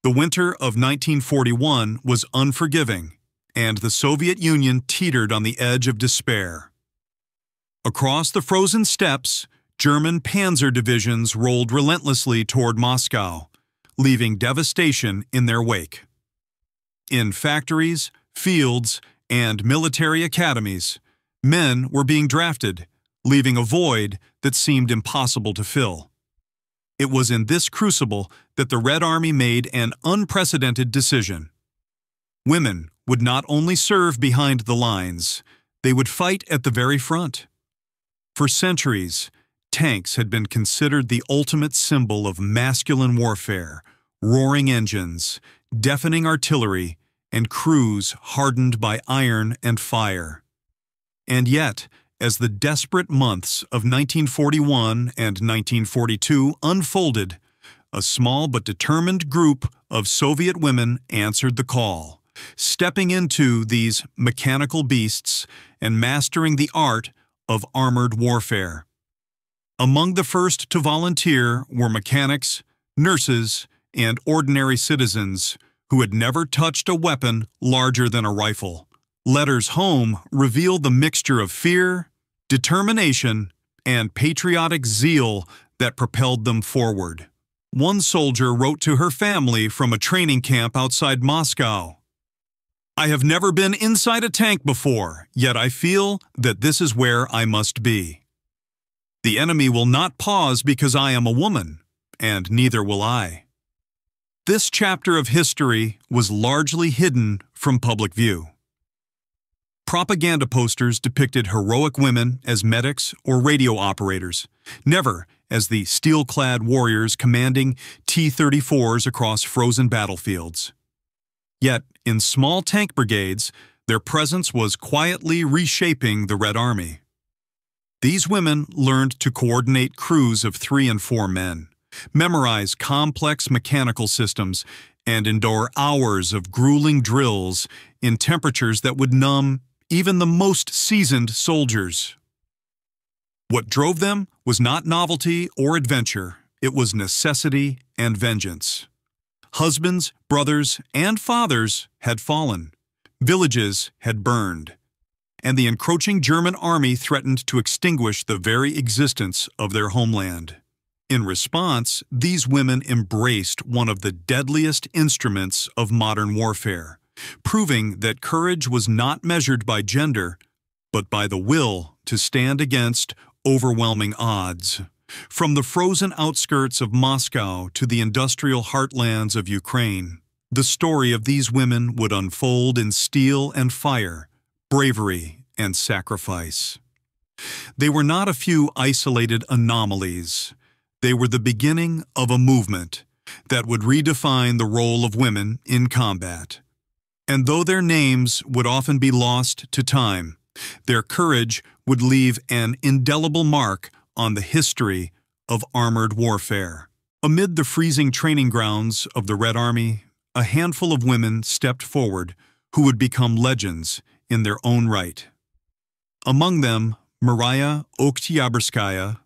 The winter of 1941 was unforgiving, and the Soviet Union teetered on the edge of despair. Across the frozen steppes, German Panzer divisions rolled relentlessly toward Moscow, leaving devastation in their wake. In factories, fields, and military academies, men were being drafted, leaving a void that seemed impossible to fill. It was in this crucible that the Red Army made an unprecedented decision. Women would not only serve behind the lines, they would fight at the very front. For centuries, tanks had been considered the ultimate symbol of masculine warfare, roaring engines, deafening artillery, and crews hardened by iron and fire. And yet, as the desperate months of 1941 and 1942 unfolded, a small but determined group of Soviet women answered the call, stepping into these mechanical beasts and mastering the art of armored warfare. Among the first to volunteer were mechanics, nurses, and ordinary citizens who had never touched a weapon larger than a rifle. Letters home revealed the mixture of fear, determination, and patriotic zeal that propelled them forward. One soldier wrote to her family from a training camp outside Moscow, "I have never been inside a tank before, yet I feel that this is where I must be. The enemy will not pause because I am a woman, and neither will I." This chapter of history was largely hidden from public view. Propaganda posters depicted heroic women as medics or radio operators, never as the steel-clad warriors commanding T34s across frozen battlefields. Yet, in small tank brigades, their presence was quietly reshaping the Red Army. These women learned to coordinate crews of 3 and 4 men, memorize complex mechanical systems, and endure hours of grueling drills in temperatures that would numb even the most seasoned soldiers. What drove them was not novelty or adventure, it was necessity and vengeance. Husbands, brothers, and fathers had fallen. Villages had burned. And the encroaching German army threatened to extinguish the very existence of their homeland. In response, these women embraced one of the deadliest instruments of modern warfare, proving that courage was not measured by gender, but by the will to stand against overwhelming odds. From the frozen outskirts of Moscow to the industrial heartlands of Ukraine, the story of these women would unfold in steel and fire, bravery and sacrifice. They were not a few isolated anomalies. They were the beginning of a movement that would redefine the role of women in combat. And though their names would often be lost to time, their courage would leave an indelible mark on the history of armored warfare. Amid the freezing training grounds of the Red Army, a handful of women stepped forward who would become legends in their own right. Among them, Mariya Oktyabrskaya,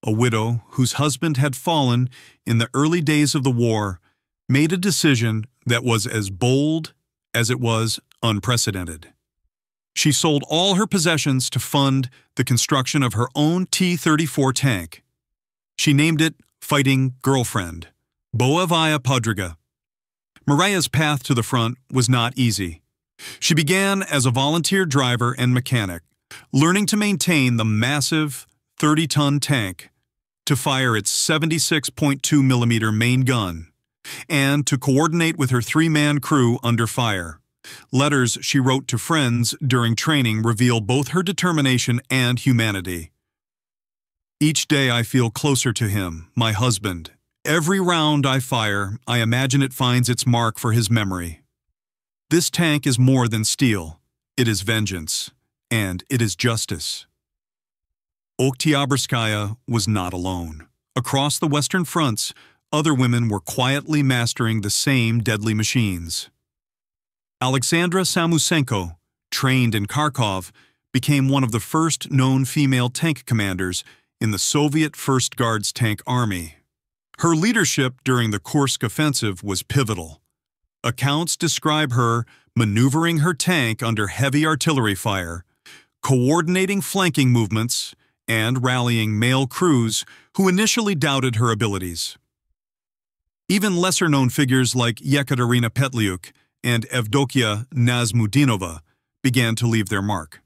a widow whose husband had fallen in the early days of the war, made a decision that was as bold as it was unprecedented. She sold all her possessions to fund the construction of her own T-34 tank. She named it Fighting Girlfriend, WWII Podryga. Mariya's path to the front was not easy. She began as a volunteer driver and mechanic, learning to maintain the massive 30-ton tank, to fire its 76.2mm main gun, and to coordinate with her 3-man crew under fire. Letters she wrote to friends during training reveal both her determination and humanity. "Each day I feel closer to him, my husband. Every round I fire, I imagine it finds its mark for his memory. This tank is more than steel. It is vengeance, and it is justice." Oktyabrskaya was not alone. Across the Western fronts, other women were quietly mastering the same deadly machines. Aleksandra Samusenko, trained in Kharkov, became one of the first known female tank commanders in the Soviet First Guards Tank Army. Her leadership during the Kursk offensive was pivotal. Accounts describe her maneuvering her tank under heavy artillery fire, coordinating flanking movements, and rallying male crews who initially doubted her abilities. Even lesser-known figures like Yekaterina Petliuk and Evdokia Nazmudinova began to leave their mark.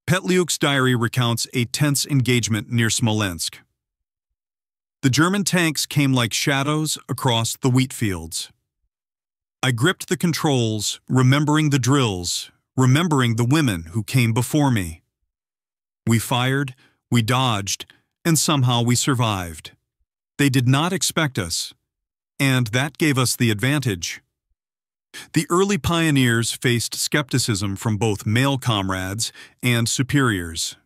Petliuk's diary recounts a tense engagement near Smolensk. The German tanks came like shadows across the wheat fields. I gripped the controls, remembering the drills, remembering the women who came before me. We fired, we dodged, and somehow we survived. They did not expect us, and that gave us the advantage. The early pioneers faced skepticism from both male comrades and superiors.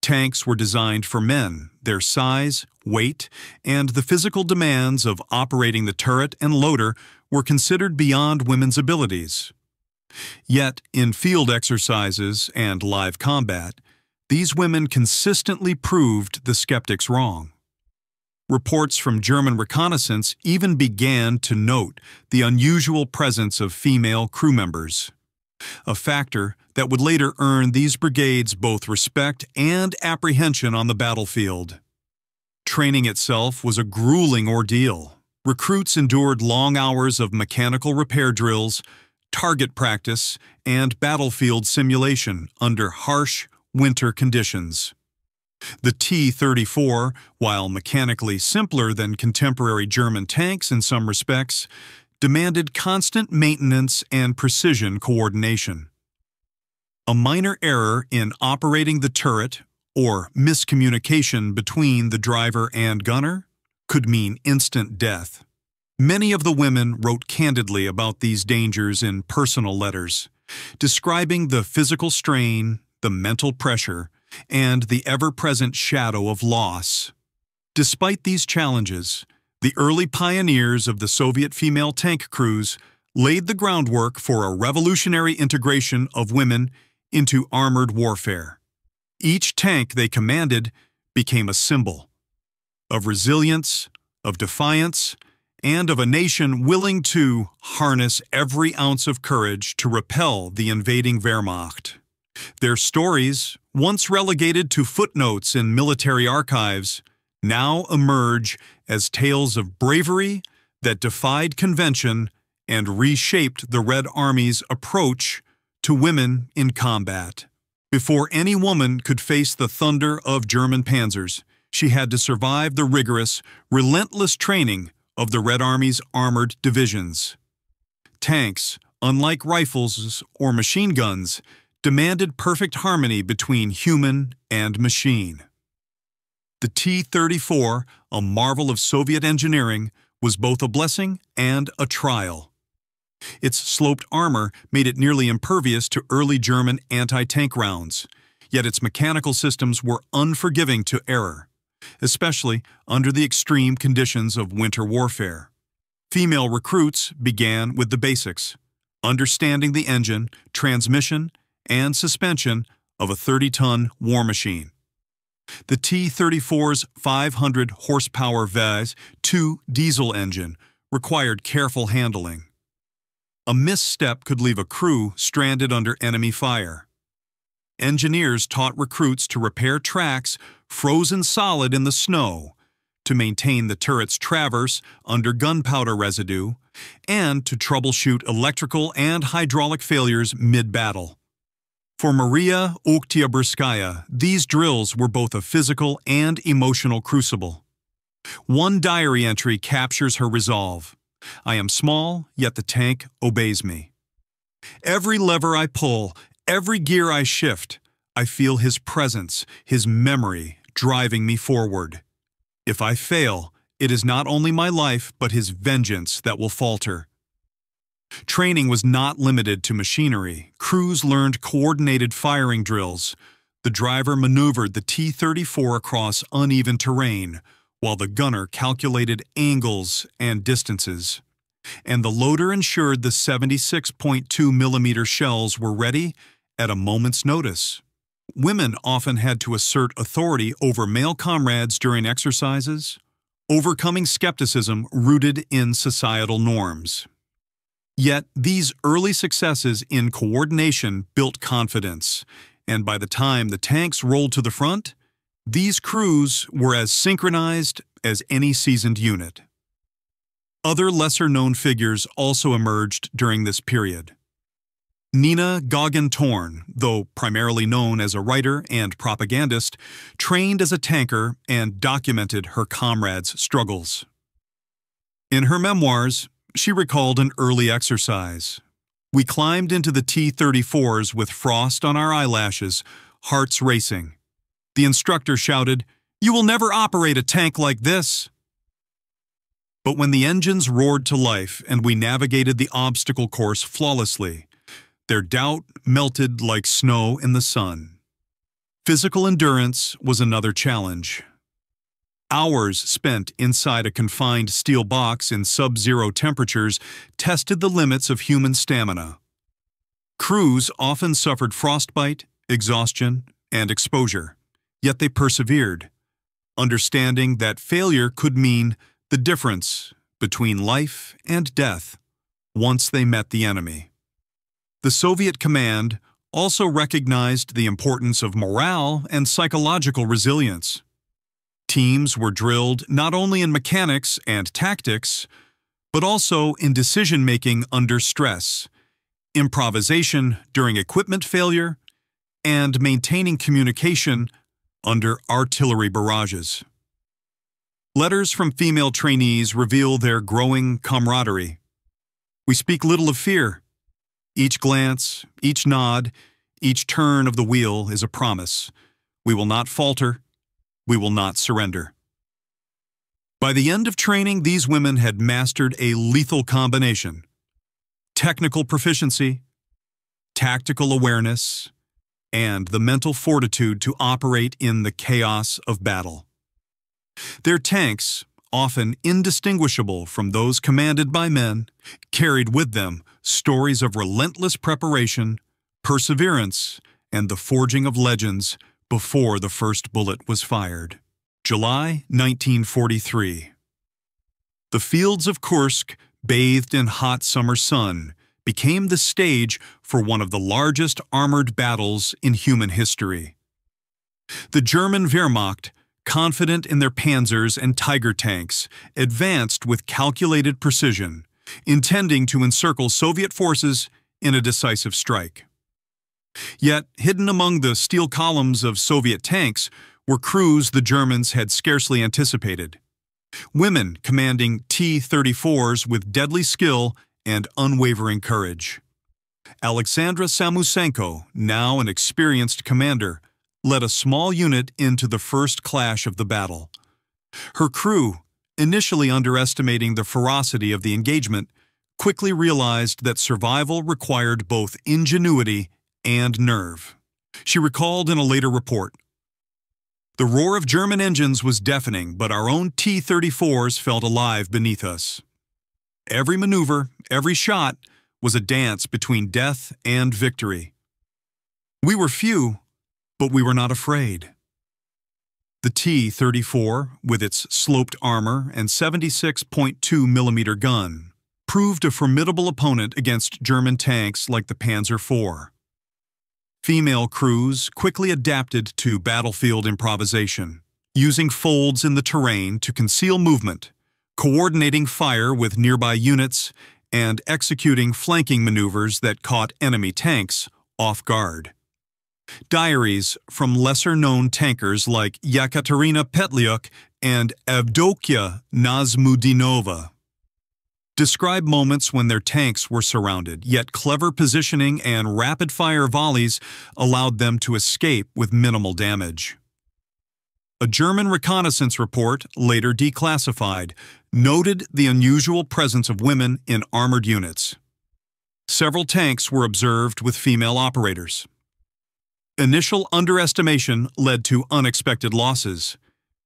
Tanks were designed for men. Their size, weight, and the physical demands of operating the turret and loader were considered beyond women's abilities. Yet, in field exercises and live combat, these women consistently proved the skeptics wrong. Reports from German reconnaissance even began to note the unusual presence of female crew members, a factor that would later earn these brigades both respect and apprehension on the battlefield. Training itself was a grueling ordeal. Recruits endured long hours of mechanical repair drills, target practice, and battlefield simulation under harsh winter conditions. The T-34, while mechanically simpler than contemporary German tanks in some respects, demanded constant maintenance and precision coordination. A minor error in operating the turret, or miscommunication between the driver and gunner, could mean instant death. Many of the women wrote candidly about these dangers in personal letters, describing the physical strain, the mental pressure, and the ever-present shadow of loss. Despite these challenges, the early pioneers of the Soviet female tank crews laid the groundwork for a revolutionary integration of women into armored warfare. Each tank they commanded became a symbol of resilience, of defiance, and of a nation willing to harness every ounce of courage to repel the invading Wehrmacht. Their stories, once relegated to footnotes in military archives, now emerge as tales of bravery that defied convention and reshaped the Red Army's approach to women in combat. Before any woman could face the thunder of German panzers, she had to survive the rigorous, relentless training of the Red Army's armored divisions. Tanks, unlike rifles or machine guns, demanded perfect harmony between human and machine. The T-34, a marvel of Soviet engineering, was both a blessing and a trial. Its sloped armor made it nearly impervious to early German anti-tank rounds, yet its mechanical systems were unforgiving to error, especially under the extreme conditions of winter warfare. Female recruits began with the basics, understanding the engine, transmission, and suspension of a 30-ton war machine. The T-34's 500 horsepower VAS-2 diesel engine required careful handling. A misstep could leave a crew stranded under enemy fire. Engineers taught recruits to repair tracks frozen solid in the snow, to maintain the turret's traverse under gunpowder residue, and to troubleshoot electrical and hydraulic failures mid-battle. For Mariya Oktyabrskaya, these drills were both a physical and emotional crucible. One diary entry captures her resolve. I am small, yet the tank obeys me. Every lever I pull, every gear I shift, I feel his presence, his memory, driving me forward. If I fail, it is not only my life, but his vengeance that will falter. Training was not limited to machinery. Crews learned coordinated firing drills. The driver maneuvered the T-34 across uneven terrain, while the gunner calculated angles and distances. And the loader ensured the 76.2 millimeter shells were ready at a moment's notice. Women often had to assert authority over male comrades during exercises overcoming skepticism rooted in societal norms. Yet, these early successes in coordination built confidence, and by the time the tanks rolled to the front, these crews were as synchronized as any seasoned unit. Other lesser-known figures also emerged during this period. Nina Gogin-Torn, though primarily known as a writer and propagandist, trained as a tanker and documented her comrades' struggles. In her memoirs, she recalled an early exercise. "We climbed into the T34s with frost on our eyelashes, hearts racing. The instructor shouted, 'You will never operate a tank like this!' But when the engines roared to life and we navigated the obstacle course flawlessly, their doubt melted like snow in the sun." Physical endurance was another challenge. Hours spent inside a confined steel box in sub-zero temperatures tested the limits of human stamina. Crews often suffered frostbite, exhaustion, and exposure, yet they persevered, understanding that failure could mean the difference between life and death once they met the enemy. The Soviet command also recognized the importance of morale and psychological resilience. Teams were drilled not only in mechanics and tactics, but also in decision-making under stress, improvisation during equipment failure, and maintaining communication under artillery barrages. Letters from female trainees reveal their growing camaraderie. "We speak little of fear. Each glance, each nod, each turn of the wheel is a promise. We will not falter. We will not surrender." By the end of training, these women had mastered a lethal combination: technical proficiency, tactical awareness, and the mental fortitude to operate in the chaos of battle. Their tanks, often indistinguishable from those commanded by men, carried with them stories of relentless preparation, perseverance, and the forging of legends before the first bullet was fired. July 1943. The fields of Kursk, bathed in hot summer sun, became the stage for one of the largest armored battles in human history. The German Wehrmacht, confident in their Panzers and Tiger tanks, advanced with calculated precision, intending to encircle Soviet forces in a decisive strike. Yet, hidden among the steel columns of Soviet tanks were crews the Germans had scarcely anticipated. Women commanding T34s with deadly skill and unwavering courage. Aleksandra Samusenko, now an experienced commander, led a small unit into the first clash of the battle. Her crew, initially underestimating the ferocity of the engagement, quickly realized that survival required both ingenuity and nerve. She recalled in a later report, "The roar of German engines was deafening, but our own T-34s felt alive beneath us. Every maneuver, every shot, was a dance between death and victory. We were few, but we were not afraid." The T-34, with its sloped armor and 76.2mm gun, proved a formidable opponent against German tanks like the Panzer IV. Female crews quickly adapted to battlefield improvisation, using folds in the terrain to conceal movement, coordinating fire with nearby units, and executing flanking maneuvers that caught enemy tanks off guard. Diaries from lesser-known tankers like Yekaterina Petliuk and Avdokia Nazmudinova describe moments when their tanks were surrounded, yet clever positioning and rapid-fire volleys allowed them to escape with minimal damage. A German reconnaissance report, later declassified, noted the unusual presence of women in armored units. Several tanks were observed with female operators. Initial underestimation led to unexpected losses.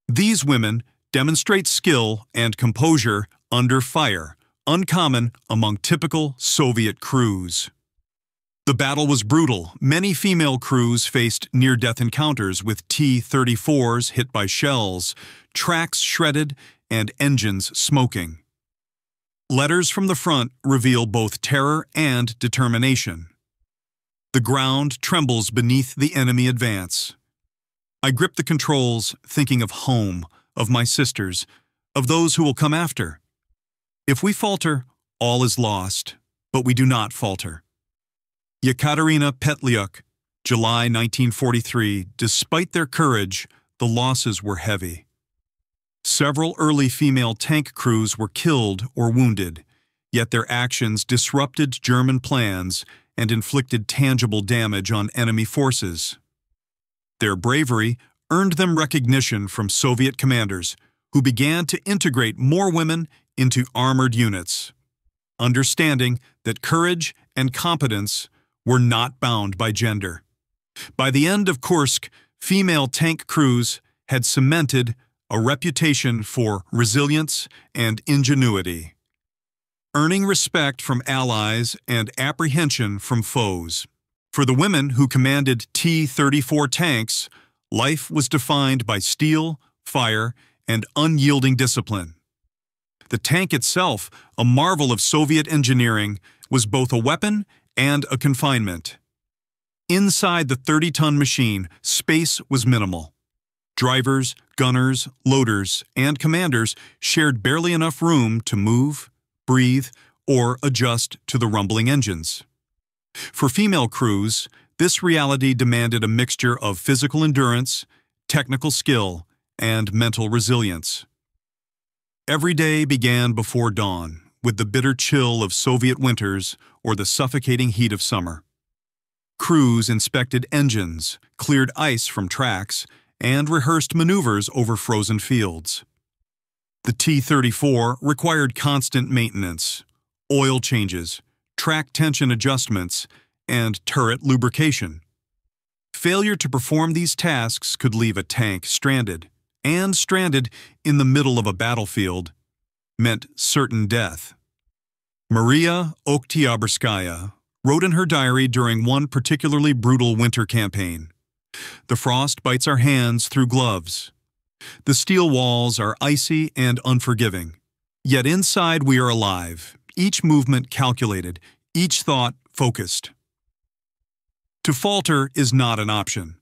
These women demonstrate skill and composure under fire, uncommon among typical Soviet crews. The battle was brutal. Many female crews faced near-death encounters with T-34s hit by shells, tracks shredded, and engines smoking. Letters from the front reveal both terror and determination. The ground trembles beneath the enemy advance. I grip the controls, thinking of home, of my sisters, of those who will come after. If we falter, all is lost, but we do not falter. Yekaterina Petliuk, July 1943. Despite their courage, the losses were heavy. Several early female tank crews were killed or wounded, yet their actions disrupted German plans and inflicted tangible damage on enemy forces. Their bravery earned them recognition from Soviet commanders, who began to integrate more women into armored units, understanding that courage and competence were not bound by gender. By the end of Kursk, female tank crews had cemented a reputation for resilience and ingenuity, earning respect from allies and apprehension from foes. For the women who commanded T-34 tanks, life was defined by steel, fire, and unyielding discipline. The tank itself, a marvel of Soviet engineering, was both a weapon and a confinement. Inside the 30-ton machine, space was minimal. Drivers, gunners, loaders, and commanders shared barely enough room to move, breathe, or adjust to the rumbling engines. For female crews, this reality demanded a mixture of physical endurance, technical skill, and mental resilience. Every day began before dawn, with the bitter chill of Soviet winters or the suffocating heat of summer. Crews inspected engines, cleared ice from tracks, and rehearsed maneuvers over frozen fields. The T-34 required constant maintenance, oil changes, track tension adjustments, and turret lubrication. Failure to perform these tasks could leave a tank stranded, and stranded in the middle of a battlefield meant certain death. Mariya Oktyabrskaya wrote in her diary during one particularly brutal winter campaign, "The frost bites our hands through gloves. The steel walls are icy and unforgiving. Yet inside we are alive, each movement calculated, each thought focused." To falter is not an option.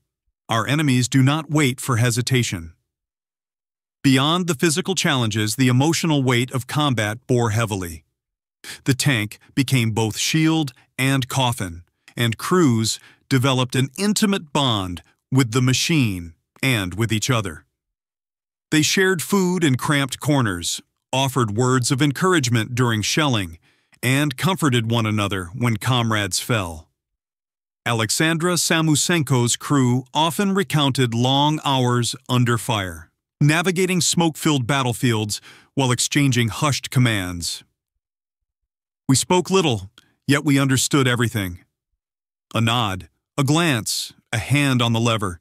Our enemies do not wait for hesitation. Beyond the physical challenges, the emotional weight of combat bore heavily. The tank became both shield and coffin, and crews developed an intimate bond with the machine and with each other. They shared food in cramped corners, offered words of encouragement during shelling, and comforted one another when comrades fell. Aleksandra Samusenko's crew often recounted long hours under fire, navigating smoke-filled battlefields while exchanging hushed commands. "We spoke little, yet we understood everything." A nod, a glance, a hand on the lever.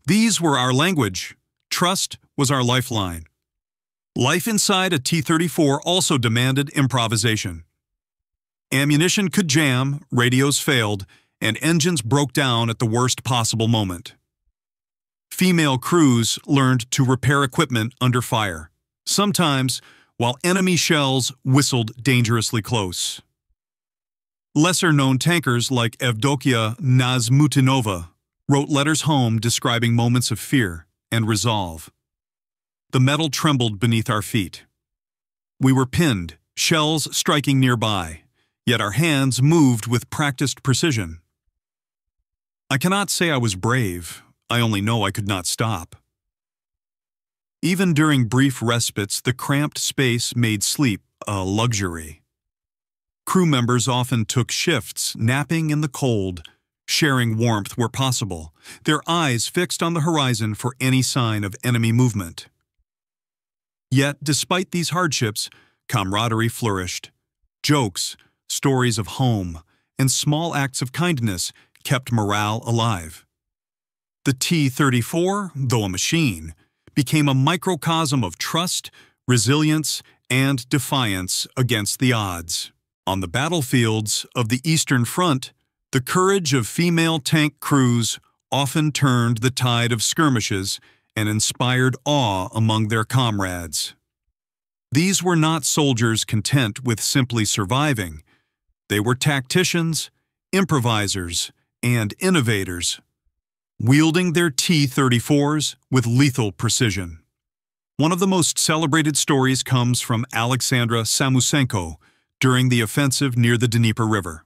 These were our language. Trust was our lifeline. Life inside a T-34 also demanded improvisation. Ammunition could jam, radios failed, and engines broke down at the worst possible moment. Female crews learned to repair equipment under fire, sometimes while enemy shells whistled dangerously close. Lesser-known tankers like Evdokia Nazmutinova wrote letters home describing moments of fear and resolve. The metal trembled beneath our feet. We were pinned, shells striking nearby, yet our hands moved with practiced precision. I cannot say I was brave, I only know I could not stop. Even during brief respites, the cramped space made sleep a luxury. Crew members often took shifts, napping in the cold, sharing warmth where possible, their eyes fixed on the horizon for any sign of enemy movement. Yet, despite these hardships, camaraderie flourished. Jokes, stories of home, and small acts of kindness kept morale alive. The T-34, though a machine, became a microcosm of trust, resilience, and defiance against the odds. On the battlefields of the Eastern Front, the courage of female tank crews often turned the tide of skirmishes and inspired awe among their comrades. These were not soldiers content with simply surviving. They were tacticians, improvisers, and innovators, wielding their T34s with lethal precision. One of the most celebrated stories comes from Aleksandra Samusenko during the offensive near the Dnieper River.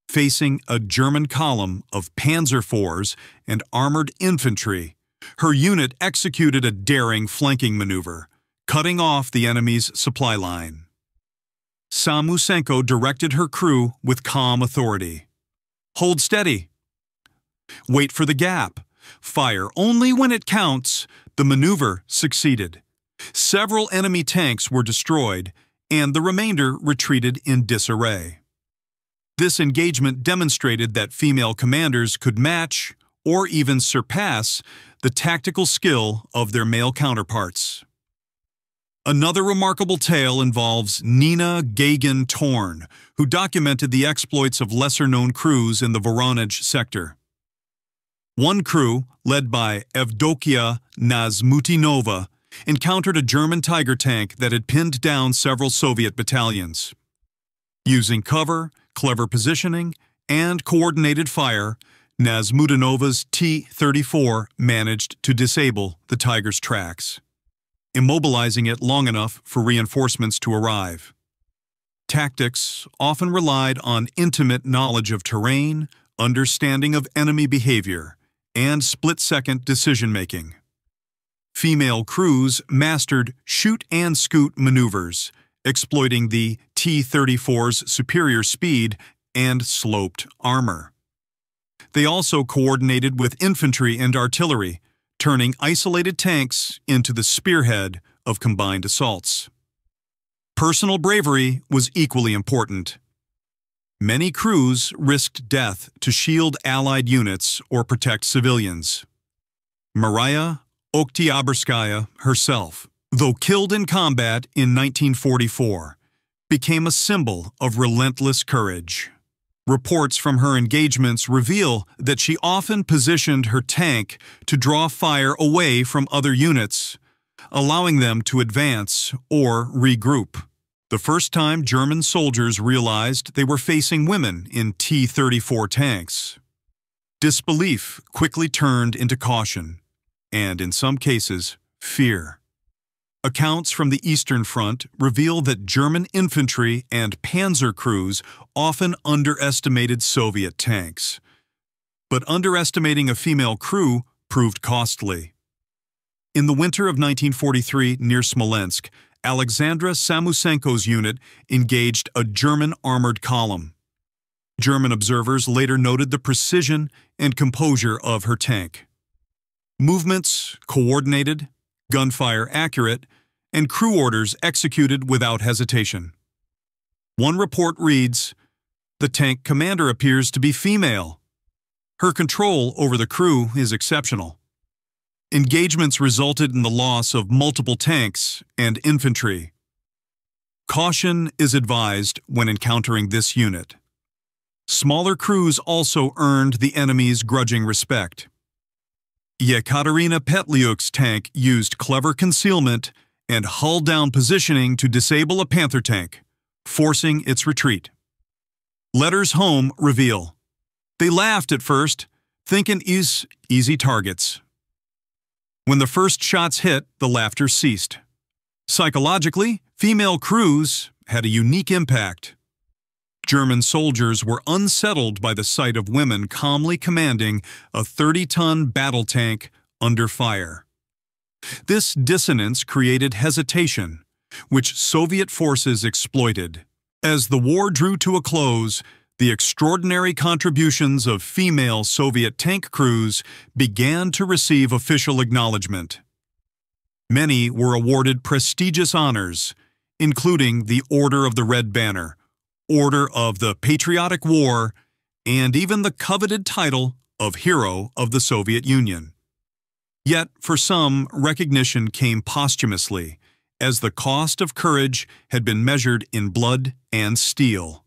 Facing a German column of Panzer IVs and armored infantry, her unit executed a daring flanking maneuver, cutting off the enemy's supply line. Samusenko directed her crew with calm authority. "Hold steady. Wait for the gap. Fire only when it counts." The maneuver succeeded. Several enemy tanks were destroyed, and the remainder retreated in disarray. This engagement demonstrated that female commanders could match, or even surpass, the tactical skill of their male counterparts. Another remarkable tale involves Nina Gagin-Torn, who documented the exploits of lesser-known crews in the Voronezh sector. One crew, led by Evdokia Nazmutinova, encountered a German Tiger tank that had pinned down several Soviet battalions. Using cover, clever positioning, and coordinated fire, Nazmutinova's T-34 managed to disable the Tiger's tracks, immobilizing it long enough for reinforcements to arrive. Tactics often relied on intimate knowledge of terrain, understanding of enemy behavior, and split-second decision-making. Female crews mastered shoot-and-scoot maneuvers, exploiting the T-34's superior speed and sloped armor. They also coordinated with infantry and artillery, turning isolated tanks into the spearhead of combined assaults. Personal bravery was equally important. Many crews risked death to shield Allied units or protect civilians. Mariya Oktyabrskaya herself, though killed in combat in 1944, became a symbol of relentless courage. Reports from her engagements reveal that she often positioned her tank to draw fire away from other units, allowing them to advance or regroup. The first time German soldiers realized they were facing women in T-34 tanks. Disbelief quickly turned into caution, and in some cases, fear. Accounts from the Eastern Front reveal that German infantry and panzer crews often underestimated Soviet tanks. But underestimating a female crew proved costly. In the winter of 1943 near Smolensk, Aleksandra Samusenko's unit engaged a German armored column. German observers later noted the precision and composure of her tank. Movements coordinated, gunfire accurate, and crew orders executed without hesitation. One report reads, "The tank commander appears to be female. Her control over the crew is exceptional." Engagements resulted in the loss of multiple tanks and infantry. Caution is advised when encountering this unit. Smaller crews also earned the enemy's grudging respect. Yekaterina Petliuk's tank used clever concealment and hull-down positioning to disable a Panther tank, forcing its retreat. Letters home reveal, "They laughed at first, thinking easy targets. When the first shots hit, the laughter ceased." Psychologically, female crews had a unique impact. German soldiers were unsettled by the sight of women calmly commanding a 30-ton battle tank under fire. This dissonance created hesitation, which Soviet forces exploited. As the war drew to a close, the extraordinary contributions of female Soviet tank crews began to receive official acknowledgement. Many were awarded prestigious honors, including the Order of the Red Banner, Order of the Patriotic War, and even the coveted title of Hero of the Soviet Union. Yet, for some, recognition came posthumously, as the cost of courage had been measured in blood and steel.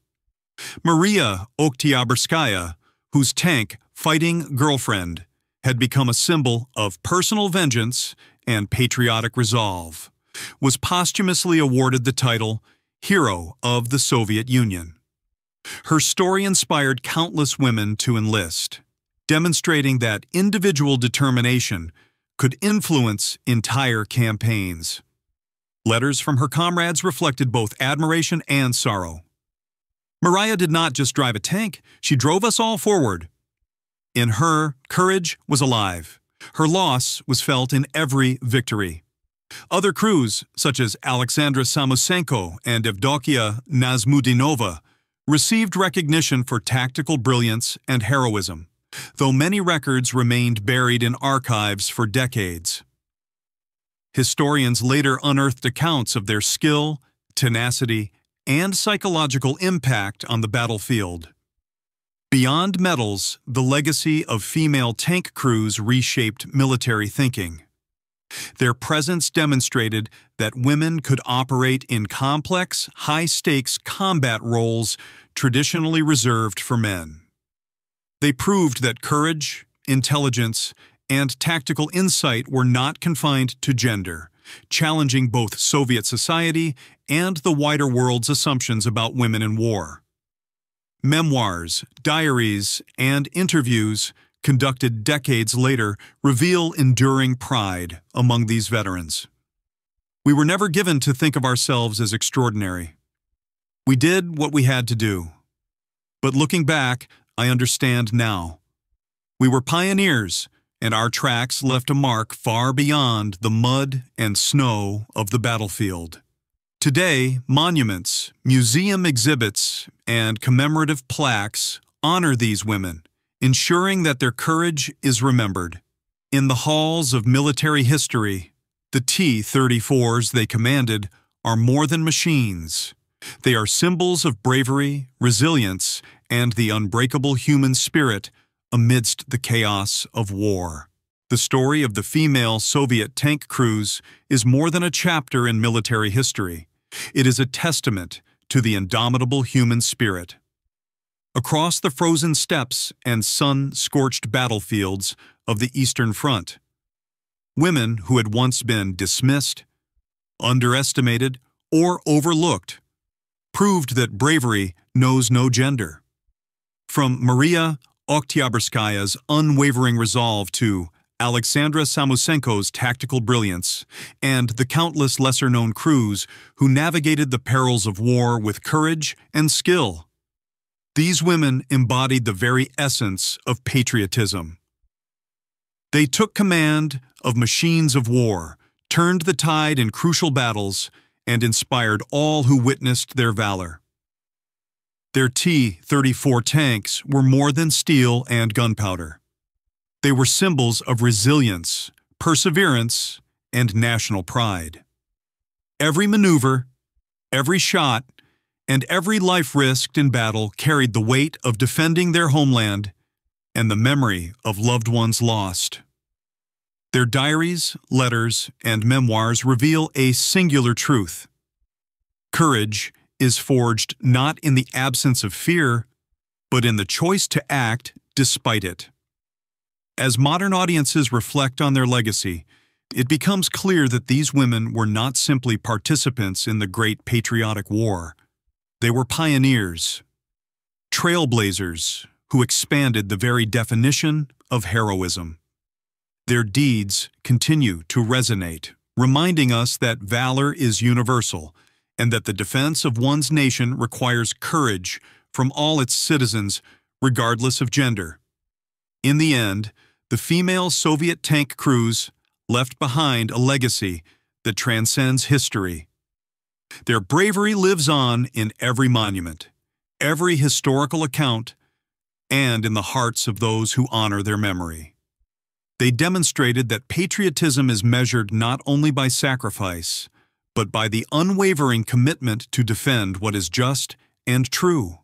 Mariya Oktyabrskaya, whose tank, Fighting Girlfriend, had become a symbol of personal vengeance and patriotic resolve, was posthumously awarded the title Hero of the Soviet Union. Her story inspired countless women to enlist, demonstrating that individual determination could influence entire campaigns. Letters from her comrades reflected both admiration and sorrow. Mariya did not just drive a tank, she drove us all forward. In her, courage was alive. Her loss was felt in every victory. Other crews, such as Aleksandra Samusenko and Evdokia Nazmudinova, received recognition for tactical brilliance and heroism, though many records remained buried in archives for decades. Historians later unearthed accounts of their skill, tenacity, and psychological impact on the battlefield. Beyond medals, the legacy of female tank crews reshaped military thinking. Their presence demonstrated that women could operate in complex, high-stakes combat roles traditionally reserved for men. They proved that courage, intelligence, and tactical insight were not confined to gender, challenging both Soviet society and the wider world's assumptions about women in war. Memoirs, diaries, and interviews conducted decades later reveal enduring pride among these veterans. We were never given to think of ourselves as extraordinary. We did what we had to do. But looking back, I understand now. We were pioneers, and our tracks left a mark far beyond the mud and snow of the battlefield. Today, monuments, museum exhibits, and commemorative plaques honor these women, ensuring that their courage is remembered. In the halls of military history, the T-34s they commanded are more than machines. They are symbols of bravery, resilience, and the unbreakable human spirit amidst the chaos of war. The story of the female Soviet tank crews is more than a chapter in military history. It is a testament to the indomitable human spirit. Across the frozen steppes and sun-scorched battlefields of the Eastern Front, women who had once been dismissed, underestimated, or overlooked proved that bravery knows no gender. From Mariya Oktyabrskaya's unwavering resolve to Aleksandra Samusenko's tactical brilliance, and the countless lesser-known crews who navigated the perils of war with courage and skill. These women embodied the very essence of patriotism. They took command of machines of war, turned the tide in crucial battles, and inspired all who witnessed their valor. Their T-34 tanks were more than steel and gunpowder. They were symbols of resilience, perseverance, and national pride. Every maneuver, every shot, and every life risked in battle carried the weight of defending their homeland and the memory of loved ones lost. Their diaries, letters, and memoirs reveal a singular truth. Courage is forged not in the absence of fear, but in the choice to act despite it. As modern audiences reflect on their legacy, it becomes clear that these women were not simply participants in the Great Patriotic War. They were pioneers, trailblazers who expanded the very definition of heroism. Their deeds continue to resonate, reminding us that valor is universal and that the defense of one's nation requires courage from all its citizens, regardless of gender. In the end, the female Soviet tank crews left behind a legacy that transcends history. Their bravery lives on in every monument, every historical account, and in the hearts of those who honor their memory. They demonstrated that patriotism is measured not only by sacrifice, but by the unwavering commitment to defend what is just and true.